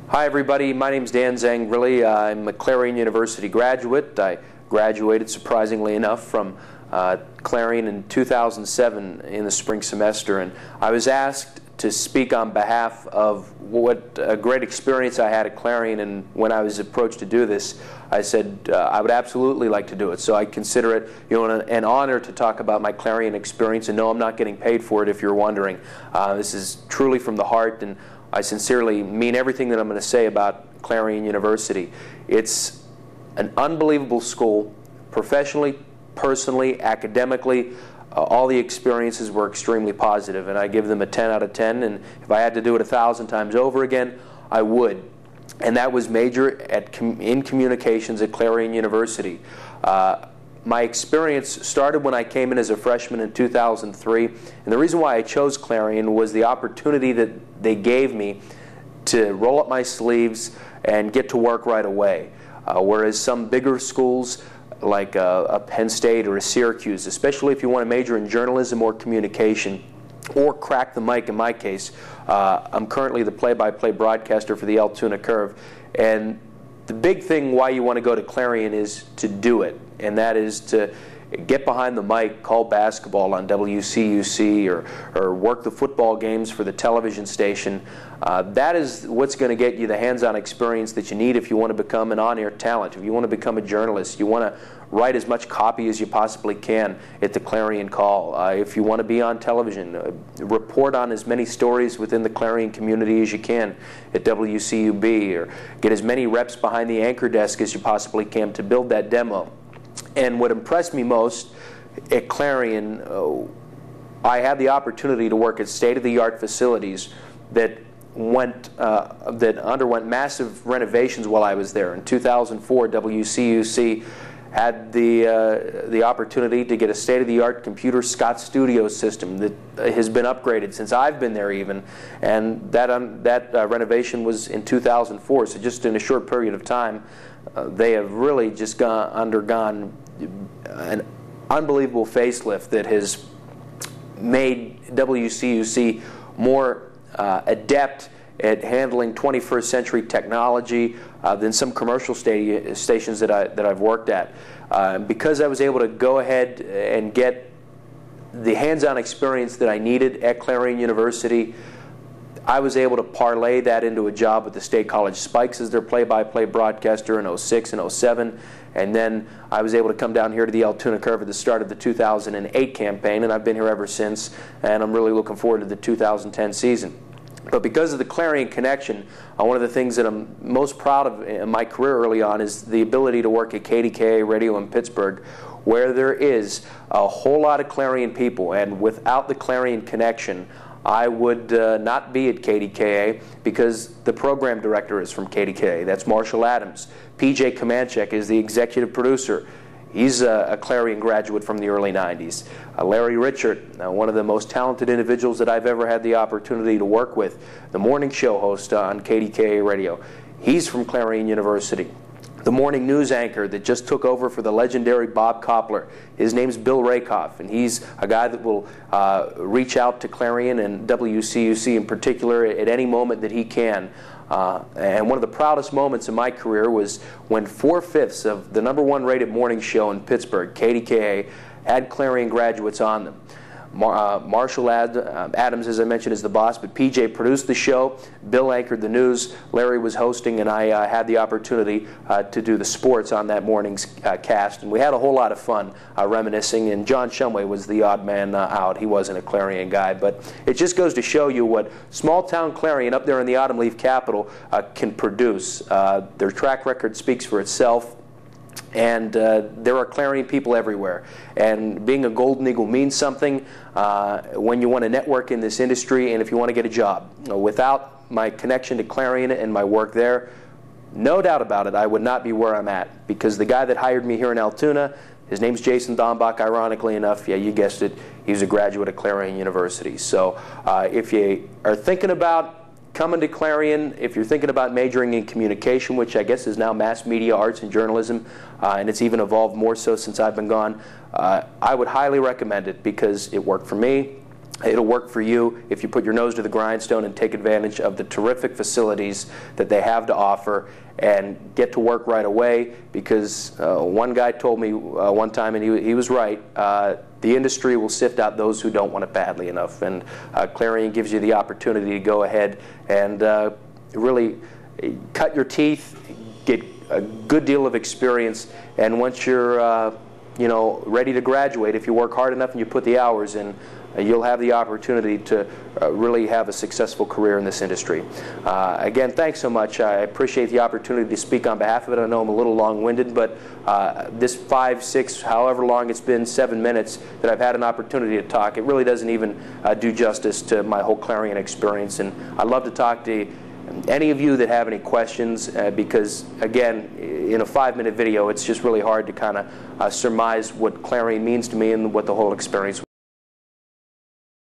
Hi everybody, my name's Dan Zangrilli. I'm a Clarion University graduate. I graduated, surprisingly enough, from Clarion in 2007 in the spring semester, and I was asked to speak on behalf of what a great experience I had at Clarion. And when I was approached to do this, I said I would absolutely like to do it. So I consider it, an honor to talk about my Clarion experience. And no, I'm not getting paid for it, if you're wondering. This is truly from the heart, and I sincerely mean everything that I'm going to say about Clarion University. It's an unbelievable school, professionally, personally, academically. All the experiences were extremely positive, and I give them a 10 out of 10, and if I had to do it 1,000 times over again, I would. And that was major in communications at Clarion University. My experience started when I came in as a freshman in 2003, and the reason why I chose Clarion was the opportunity that they gave me to roll up my sleeves and get to work right away. Whereas some bigger schools like a Penn State or a Syracuse, especially if you want to major in journalism or communication, or crack the mic in my case. I'm currently the play-by-play broadcaster for the Altoona Curve, and the big thing why you want to go to Clarion is to do it, and that is to get behind the mic, call basketball on WCUC, or work the football games for the television station. That is what's going to get you the hands-on experience that you need if you want to become an on-air talent, if you want to become a journalist, you want to write as much copy as you possibly can at the Clarion Call. If you want to be on television, report on as many stories within the Clarion community as you can at WCUB, or get as many reps behind the anchor desk as you possibly can to build that demo. And what impressed me most at Clarion, I had the opportunity to work at state-of-the-art facilities that underwent massive renovations while I was there. In 2004, WCUC had the opportunity to get a state-of-the-art computer Scott Studio system that has been upgraded since I've been there even, and that renovation was in 2004. So just in a short period of time, they have really just undergone an unbelievable facelift that has made WCUC more adept at handling 21st century technology than some commercial stations that I've worked at. Because I was able to go ahead and get the hands-on experience that I needed at Clarion University, I was able to parlay that into a job with the State College Spikes as their play-by-play broadcaster in 06 and 07. And then I was able to come down here to the Altoona Curve at the start of the 2008 campaign, and I've been here ever since, and I'm really looking forward to the 2010 season. But because of the Clarion connection, one of the things that I'm most proud of in my career early on is the ability to work at KDKA Radio in Pittsburgh, where there is a whole lot of Clarion people, and without the Clarion connection, I would not be at KDKA, because the program director is from KDKA. That's Marshall Adams. PJ Komanchek is the executive producer. He's a Clarion graduate from the early 90s. Larry Richard, one of the most talented individuals that I've ever had the opportunity to work with, the morning show host on KDKA Radio. He's from Clarion University. The morning news anchor that just took over for the legendary Bob Koppler, his name's Bill Rakoff, and he's a guy that will reach out to Clarion and WCUC in particular at any moment that he can. And one of the proudest moments in my career was when 4/5 of the #1 rated morning show in Pittsburgh, KDKA, had Clarion graduates on them. Marshall Adams, as I mentioned, is the boss, but PJ produced the show, Bill anchored the news, Larry was hosting, and I had the opportunity to do the sports on that morning's cast. And we had a whole lot of fun reminiscing, and John Shumway was the odd man out. He wasn't a Clarion guy, but it just goes to show you what small-town Clarion up there in the Autumn Leaf capital can produce. Their track record speaks for itself. And there are Clarion people everywhere. And being a Golden Eagle means something when you want to network in this industry and if you want to get a job. Without my connection to Clarion and my work there, no doubt about it, I would not be where I'm at. Because the guy that hired me here in Altoona, his name's Jason Dombach, ironically enough, yeah, you guessed it, he's a graduate of Clarion University. So if you are thinking about coming to Clarion, if you're thinking about majoring in communication, which I guess is now mass media, arts, and journalism, and it's even evolved more so since I've been gone, I would highly recommend it because it worked for me. It'll work for you if you put your nose to the grindstone and take advantage of the terrific facilities that they have to offer and get to work right away, because one guy told me one time, and he was right, the industry will sift out those who don't want it badly enough, and Clarion gives you the opportunity to go ahead and really cut your teeth, get a good deal of experience, and once you're ready to graduate, if you work hard enough and you put the hours in, you'll have the opportunity to really have a successful career in this industry. Again, thanks so much. I appreciate the opportunity to speak on behalf of it. I know I'm a little long-winded, but this 5, 6, however long it's been, 7 minutes that I've had an opportunity to talk, it really doesn't even do justice to my whole Clarion experience. And I'd love to talk to any of you that have any questions, because again, in a 5-minute video, it's just really hard to kind of surmise what Clarion means to me and what the whole experience